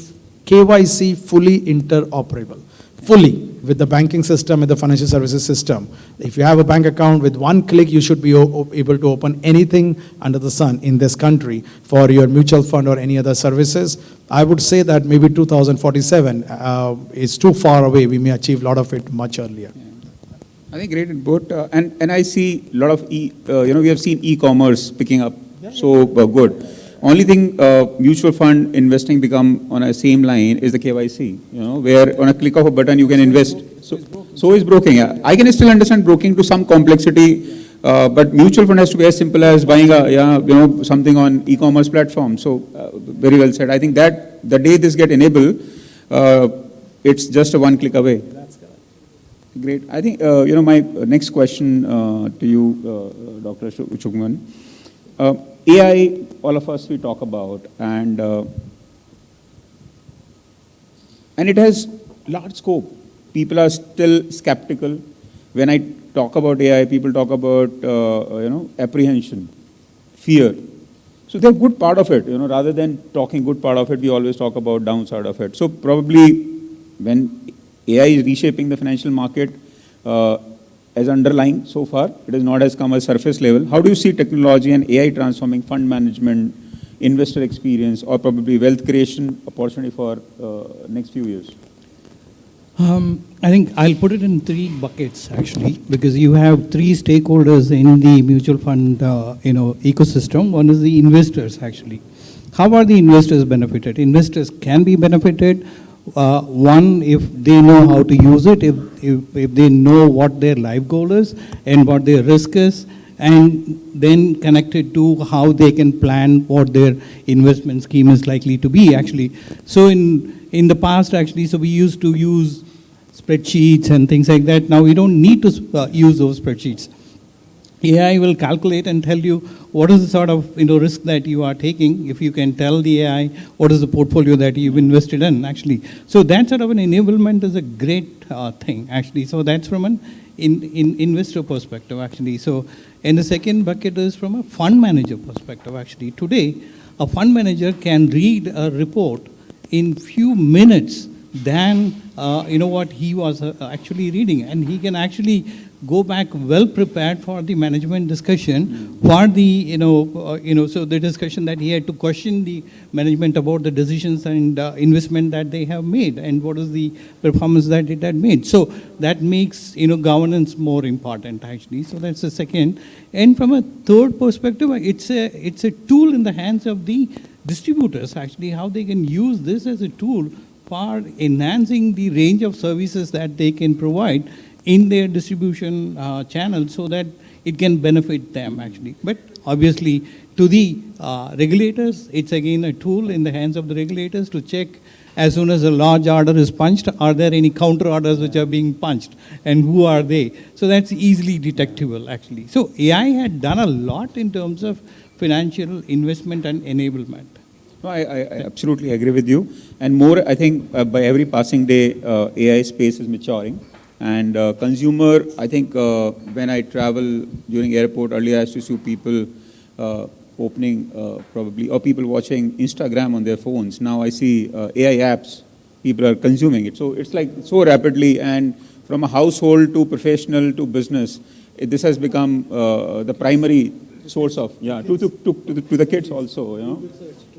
KYC fully interoperable, fully with the banking system and the financial services system. If you have a bank account, with one click, you should be able to open anything under the sun in this country for your mutual fund or any other services. I would say that maybe 2047 is too far away. We may achieve a lot of it much earlier. Yeah. I think great input. And I see a lot of, we have seen e-commerce picking up good. Only thing mutual fund investing become on a same line is the KYC, where on a click of a button you can invest. So is broking. Yeah. I can still understand broking to some complexity, but mutual fund has to be as simple as buying something on e-commerce platform. So very well said. I think that the day this get enabled, it's just a one click away. That's correct. Great. I think my next question to you, Dr. Chugman. AI, all of us we talk about, and it has large scope. People are still skeptical. When I talk about AI, people talk about apprehension, fear. So they're good part of it. Rather than talking good part of it, we always talk about downside of it. So probably when AI is reshaping the financial market, as underlying so far, it has not as come as surface level. How do you see technology and AI transforming fund management, investor experience, or probably wealth creation opportunity for next few years? I think I'll put it in 3 buckets actually, because you have 3 stakeholders in the mutual fund ecosystem. One is the investors actually. How are the investors benefited? Investors can be benefited One, if they know how to use it, if they know what their life goal is and what their risk is, and then connected to how they can plan what their investment scheme is likely to be, actually. So in the past, actually, so we used to use spreadsheets and things like that. Now we don't need to use those spreadsheets. AI will calculate and tell you what is the sort of risk that you are taking, if you can tell the AI what is the portfolio that you've invested in, actually. So that sort of an enablement is a great thing, actually. So that's from an investor perspective, actually. So, and the second bucket is from a fund manager perspective, actually. Today, a fund manager can read a report in few minutes than what he was actually reading, and he can actually go back well prepared for the management discussion, for the so the discussion that he had to question the management about the decisions and investment that they have made, and what is the performance that it had made. So that makes governance more important, actually. So that's the second. And from a third perspective, it's a tool in the hands of the distributors, actually, how they can use this as a tool for enhancing the range of services that they can provide in their distribution channel, so that it can benefit them, actually. But obviously, to the regulators, it's again a tool in the hands of the regulators to check as soon as a large order is punched, are there any counter orders which are being punched, and who are they? So that's easily detectable, actually. So AI had done a lot in terms of financial investment and enablement. No, I absolutely agree with you. And more, I think, by every passing day, AI space is maturing. And consumer, I think when I travel during airport, earlier I used to see people opening probably, or people watching Instagram on their phones. Now I see AI apps, people are consuming it. So it's like so rapidly, and from a household to professional to business, this has become the primary source of, to the kids also,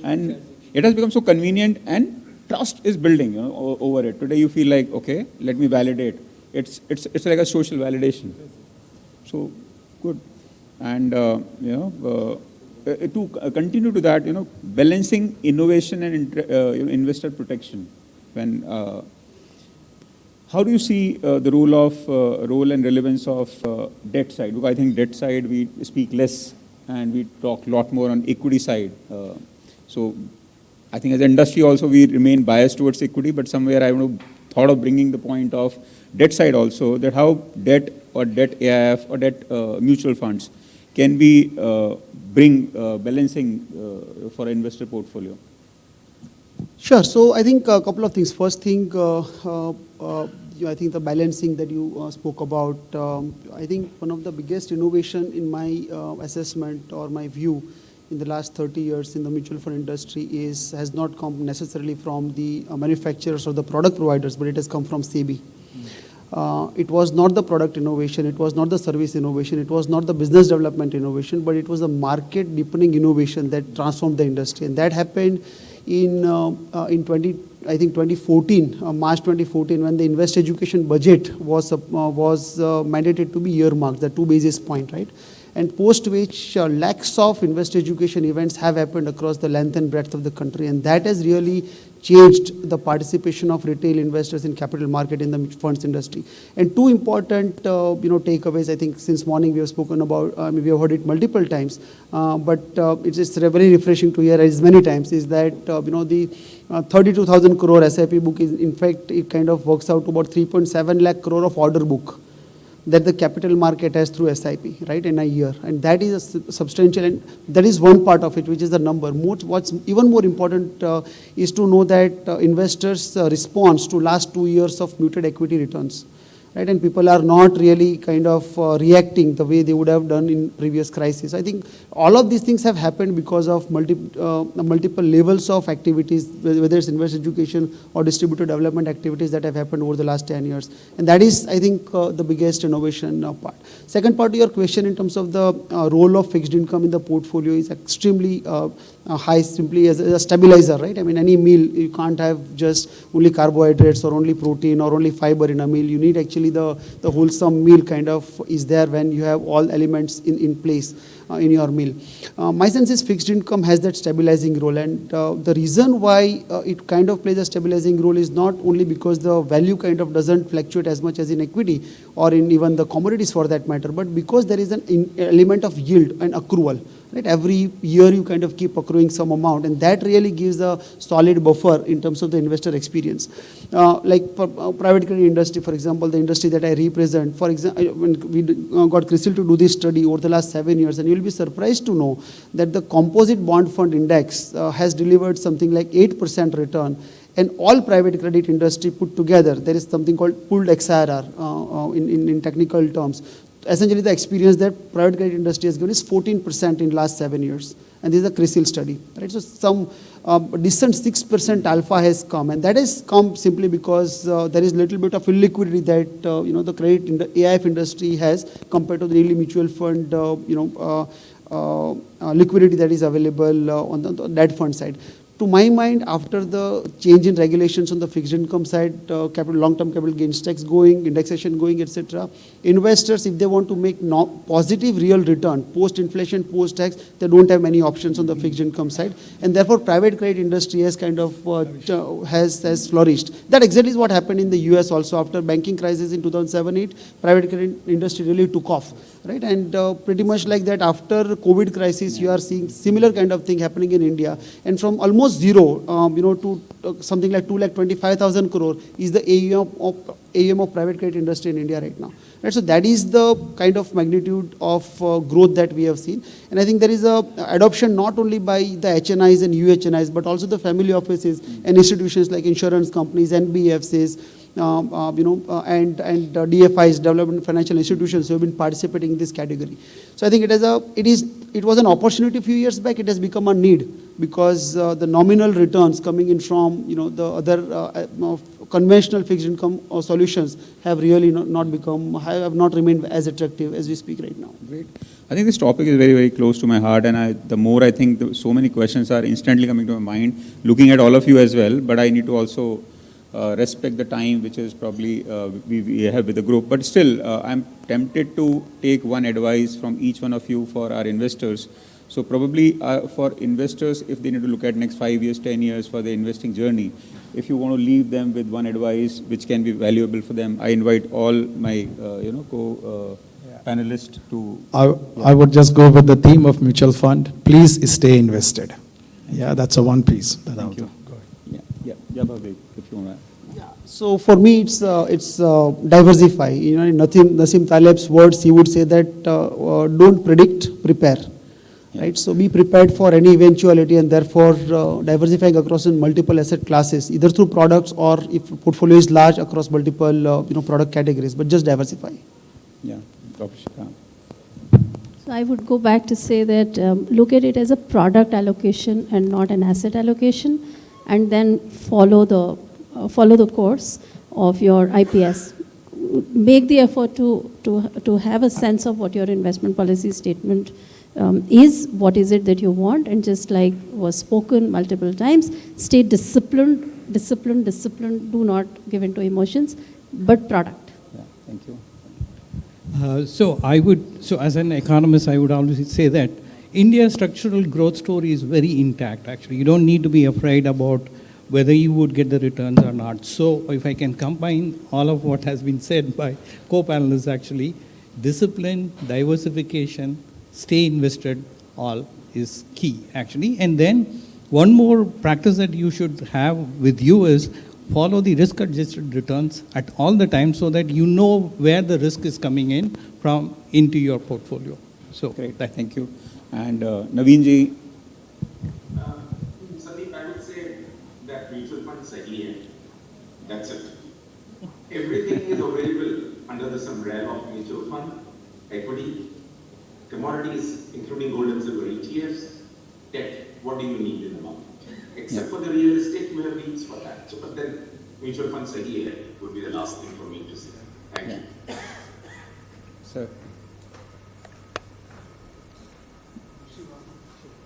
And it has become so convenient, and trust is building over it. Today you feel like, okay, let me validate. It's like a social validation. So good. And to continue to that, balancing innovation and investor protection. When how do you see the role and relevance of debt side? Because I think debt side we speak less, and we talk a lot more on equity side. So I think as an industry also we remain biased towards equity, but somewhere I thought of bringing the point of debt side also, that how debt or debt AIF or debt mutual funds can be bring balancing for an investor portfolio. Sure. So I think a couple of things. First thing, I think the balancing that you spoke about, I think one of the biggest innovation in my assessment or my view in the last 30 years in the mutual fund industry has not come necessarily from the manufacturers or the product providers, but it has come from SEBI. It was not the product innovation, it was not the service innovation, it was not the business development innovation, but it was the market deepening innovation that transformed the industry. And that happened in 2014, March 2014, when the invest education budget was mandated to be earmarked, the 2 basis point, right? And post which lakhs of invest education events have happened across the length and breadth of the country, and that has really changed the participation of retail investors in capital market in the funds industry. And two important takeaways, I think since morning we have spoken about, we have heard it multiple times, but it's just very refreshing to hear as many times, is that the 32,000 crore SIP book is, in fact, it kind of works out to about 3.7 lakh crore of order book that the capital market has through SIP, right, in a year. And that is a substantial, and that is one part of it, which is the number. What's even more important is to know that investors' response to last 2 years of muted equity returns, right, and people are not really kind of reacting the way they would have done in previous crises. I think all of these things have happened because of multiple levels of activities, whether it's invest education or distributor development activities that have happened over the last 10 years. And that is, I think, the biggest innovation part. Second part of your question in terms of the role of fixed income in the portfolio is extremely high, simply as a stabilizer, right? I mean, any meal, you can't have just only carbohydrates or only protein or only fiber in a meal. You need actually basically the wholesome meal kind of is there when you have all elements in place in your meal. My sense is fixed income has that stabilizing role, and the reason why it kind of plays a stabilizing role is not only because the value kind of doesn't fluctuate as much as in equity or in even the commodities for that matter, but because there is an element of yield and accrual. Right? Every year you kind of keep accruing some amount, and that really gives a solid buffer in terms of the investor experience. Like for private credit industry, for example, the industry that I represent, for example, when we got CRISIL to do this study over the last 7 years, and you'll be surprised to know that the composite bond fund index has delivered something like 8% return. And all private credit industry put together, there is something called pooled XIRR in technical terms. Essentially, the experience that private credit industry has given is 14% in last 7 years, and this is a CRISIL study, right? So some decent 6% alpha has come, and that has come simply because there is little bit of illiquidity that the credit in the AIF industry has compared to the daily mutual fund liquidity that is available on the debt fund side. To my mind, after the change in regulations on the fixed income side, long-term capital gains tax going, indexation going, etc., investors, if they want to make positive real return, post-inflation, post-tax, they don't have many options on the fixed income side, and therefore private credit industry has kind of has flourished. That exactly is what happened in the US also after banking crisis in 2007-8. Private credit industry really took off, right? And pretty much like that after COVID crisis, you are seeing similar kind of thing happening in India, and from almost zero, to something like 2,25,000 crore is the AUM of private credit industry in India right now. Right? So that is the kind of magnitude of growth that we have seen. And I think there is a adoption not only by the HNIs and UHNIs, but also the family offices and institutions like insurance companies, NBFCs, and DFIs, development financial institutions who have been participating in this category. So I think it was an opportunity a few years back. It has become a need because the nominal returns coming in from the other conventional fixed income solutions have really have not remained as attractive as we speak right now. Great. I think this topic is very, very close to my heart, and the more I think, so many questions are instantly coming to my mind, looking at all of you as well, but I need to also respect the time which is probably we have with the group. But still, I'm tempted to take one advice from each one of you for our investors. So probably for investors, if they need to look at next 5 years, 10 years for their investing journey, if you want to leave them with one advice which can be valuable for them, I invite all my panelists to... I would just go with the theme of mutual fund. Please stay invested. Yeah, that's a one piece. Thank you. Yeah, Bhavdeep, if you want to. Yeah. So for me, it's diversify. In Nassim Taleb's words, he would say that don't predict, prepare. Yeah. Right. So be prepared for any eventuality, and therefore diversifying across in multiple asset classes, either through products or if portfolio is large across multiple product categories. But just diversify. Yeah, Dr. Shikha. So I would go back to say that look at it as a product allocation and not an asset allocation, and then follow the course of your IPS. Make the effort to have a sense of what your investment policy statement is, what is it that you want, and just like was spoken multiple times, stay disciplined, do not give in to emotions, but product. Yeah, thank you. So as an economist, I would always say that India's structural growth story is very intact, actually. You don't need to be afraid about whether you would get the returns or not. So if I can combine all of what has been said by co-panelists, actually, discipline, diversification, stay invested, all is key, actually. And then one more practice that you should have with you is follow the risk-adjusted returns at all the time so that you know where the risk is coming into your portfolio. So great, thank you. And Naveen ji. Sandeep, I would say that mutual funds sahi hai. That's it. Everything is available under this umbrella of mutual fund, equity, commodities, including gold and silver ETFs, debt. What do you need in the market? Except for the real estate, you have needs for that. So, but then mutual funds sahi hai would be the last thing for me to say. Thank you. Sir.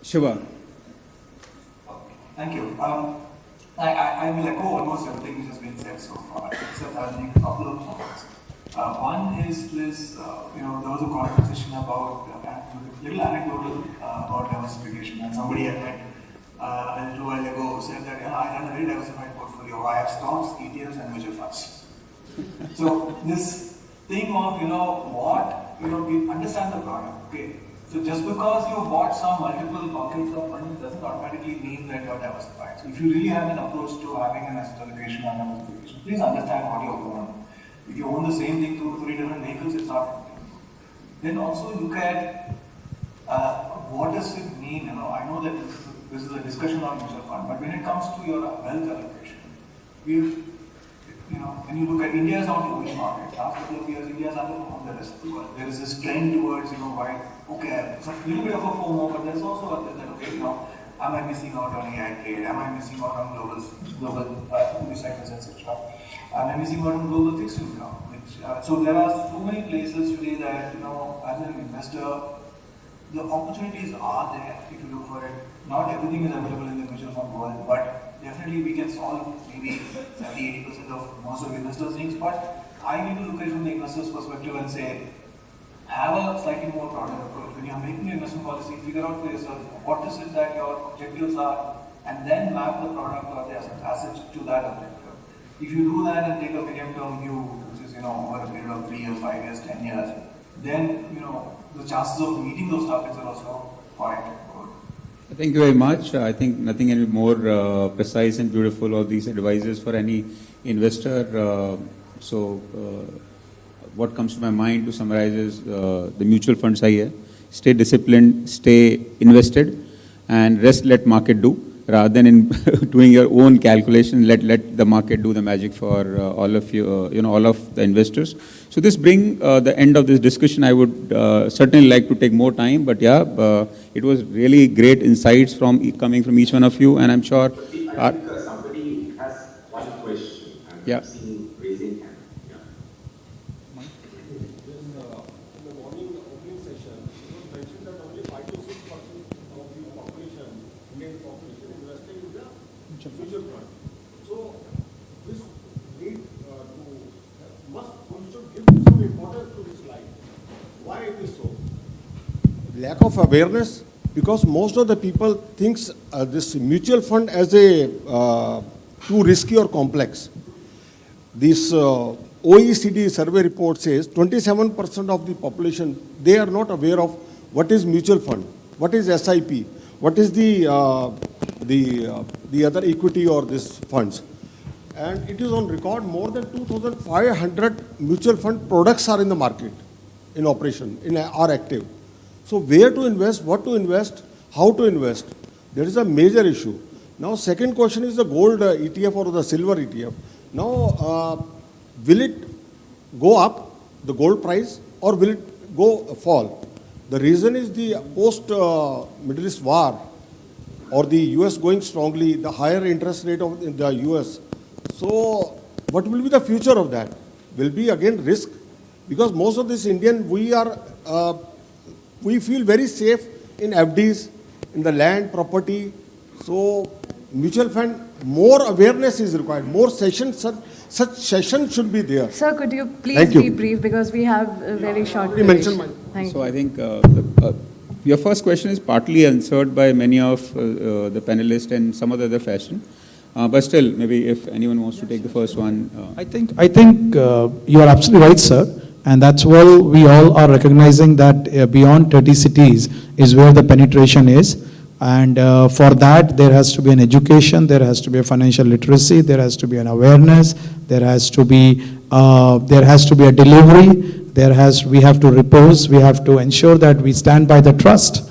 Shiva. Thank you. I will echo almost everything which has been said so far, except I'll make a couple of comments. One is this, there was a conversation about, little anecdotal about diversification, and somebody had met a little while ago said that I run a very diversified portfolio. I have stocks, ETFs, and mutual funds. So this thing of, we understand the product, okay? So just because you bought some multiple buckets of money doesn't automatically mean that you're diversified. So if you really have an approach to having an asset allocation or diversification, please understand what you own. If you own the same thing through 3 different vehicles, it's not. Then also look at what does it mean. I know that this is a discussion on mutual fund, but when it comes to your wealth allocation, when you look at India is not the only market. Last couple of years, India has underperformed the rest of the world. There is this trend towards, it's a little bit of a FOMO, but there's also that, am I missing out on AI trade? Am I missing out on global cycles, etc.? Am I missing out on global fixed income? So there are so many places today that, as an investor, the opportunities are there if you look for it. Not everything is available in the mutual fund world, but definitely we can solve maybe 70-80% of most of the investors' needs. But I need to look at it from the investor's perspective and say, have a slightly more broader approach. When you're making an investment policy, figure out for yourself what is it that your objectives are, and then map the product or the asset to that objective. If you do that and take a medium-term view, which is over a period of 3 years, 5 years, 10 years, then the chances of meeting those targets are also quite good. Thank you very much. I think nothing any more precise and beautiful of these advices for any investor. What comes to my mind to summarize is the mutual funds are here. Stay disciplined, stay invested, and rest let market do. Rather than in doing your own calculation, let the market do the magic for all of you, all of the investors. So this brings the end of this discussion. I would certainly like to take more time, but it was really great insights coming from each one of you, and I'm sure. I think somebody has one question. Yeah. I'm seeing raising hand. In the morning opening session, it was mentioned that only 5 to 6% of the population, Indian population, is investing in the mutual fund. So this need one should give some importance to this slide. Why it is so? Lack of awareness, because most of the people thinks this mutual fund as a too risky or complex. This OECD survey report says 27% of the population, they are not aware of what is mutual fund, what is SIP, what is the other equity or this funds. And it is on record more than 2,500 mutual fund products are in the market, in operation, are active. So where to invest, what to invest, how to invest, there is a major issue. Now second question is the gold ETF or the silver ETF. Now will it go up, the gold price, or will it go fall? The reason is the post-Middle East war or the US going strongly, the higher interest rate of the US. So what will be the future of that? Will be again risk? Because most of this Indian, we feel very safe in FDs, in the land, property. So mutual fund, more awareness is required, more sessions, such sessions should be there. Sir, could you please be brief because we have a very short duration. Thank you. So I think your first question is partly answered by many of the panelists in some other fashion. But still, maybe if anyone wants to take the first one. I think you are absolutely right, sir. And that's why we all are recognizing that beyond 30 cities is where the penetration is. And for that, there has to be an education, there has to be a financial literacy, there has to be an awareness, there has to be a delivery, we have to repose, we have to ensure that we stand by the trust.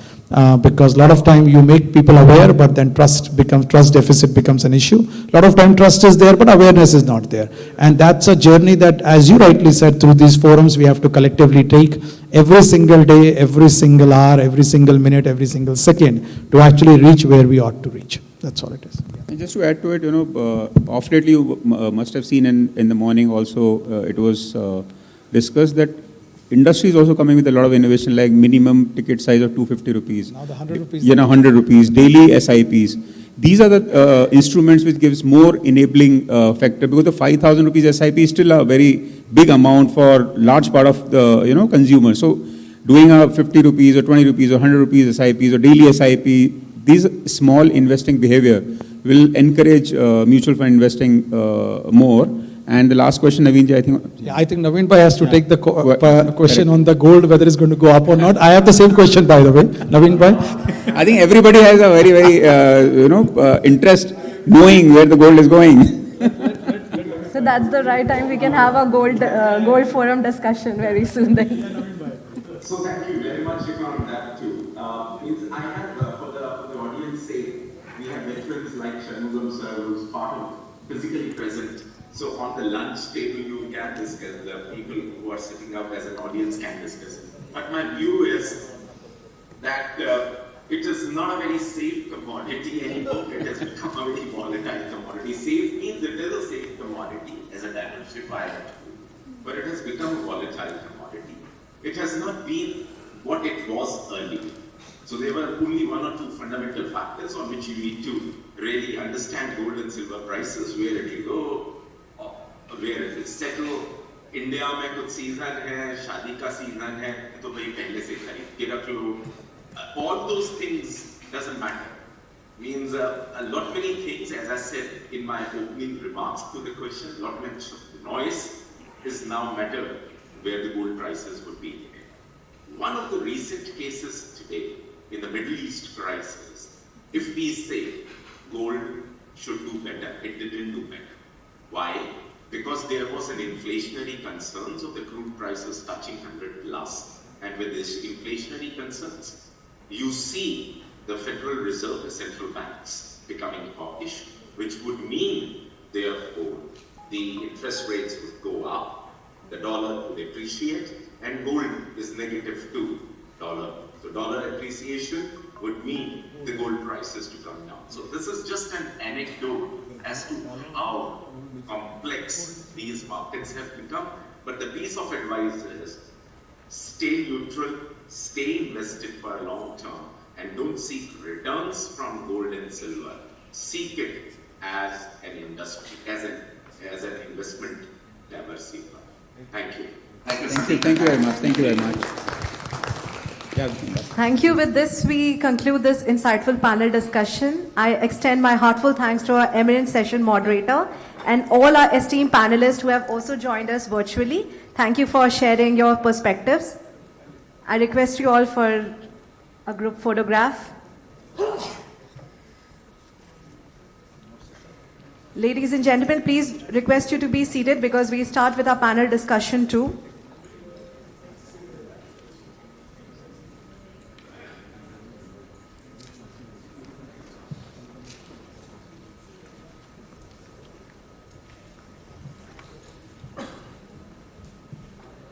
Because a lot of time you make people aware, but then trust deficit becomes an issue. A lot of time trust is there, but awareness is not there. And that's a journey that, as you rightly said, through these forums, we have to collectively take every single day, every single hour, every single minute, every single second to actually reach where we ought to reach. That's all it is. And just to add to it, of lately you must have seen in the morning also, it was discussed that industry is also coming with a lot of innovation, like minimum ticket size of 250 rupees. Now the 100 rupees. 100 rupees, daily SIPs. These are the instruments which gives more enabling factor, because the 5,000 rupees SIP is still a very big amount for large part of the consumers. So doing a 50 rupees or 20 rupees or 100 rupees SIPs or daily SIP, these small investing behavior will encourage mutual fund investing more. And the last question, Naveen ji, I think. Yeah, I think Naveen Bhai has to take the question on the gold, whether it's going to go up or not. I have the same question, by the way. Naveen Bhai. I think everybody has a very, very, interest knowing where the gold is going. So that's the right time we can have a gold forum discussion very soon then. So thank you very much, Shikha, on that too. I have, for the audience sake, we have veterans like Shanmugam sir, who's part of physically present. So on the lunch table, you can discuss, the people who are sitting up as an audience can discuss. But my view is that it is not a very safe commodity anymore. It has become a very volatile commodity. Safe means it is a safe commodity as a diversifier, but it has become a volatile commodity. It has not been what it was earlier. So there were only one or two fundamental factors on which you need to really understand gold and silver prices, where it will go, where it will settle. India में कुछ season है, शादी का season है, तो भाई पहले से खरीद के रख लो. All those things doesn't matter. Means a lot many things, as I said in my opening remarks to the question, a lot much noise is now matter where the gold prices would be. One of the recent cases today in the Middle East crisis, if we say gold should do better, it didn't do better. Why? Because there was an inflationary concerns of the crude prices touching 100 plus. And with these inflationary concerns, you see the Federal Reserve, the central banks, becoming hawkish, which would mean, therefore, the interest rates would go up, the dollar would appreciate, and gold is negative to dollar. So dollar appreciation would mean the gold prices to come down. So this is just an anecdote as to how complex these markets have become. But the piece of advice is stay neutral, stay invested for a long term, and don't seek returns from gold and silver. Seek it as an industry, as an investment diversifier. Thank you. Thank you very much. Thank you very much. Yeah. Thank you. With this, we conclude this insightful panel discussion. I extend my heartfelt thanks to our eminent session moderator and all our esteemed panelists who have also joined us virtually. Thank you for sharing your perspectives. I request you all for a group photograph. Ladies and gentlemen, please request you to be seated because we start with our panel discussion too.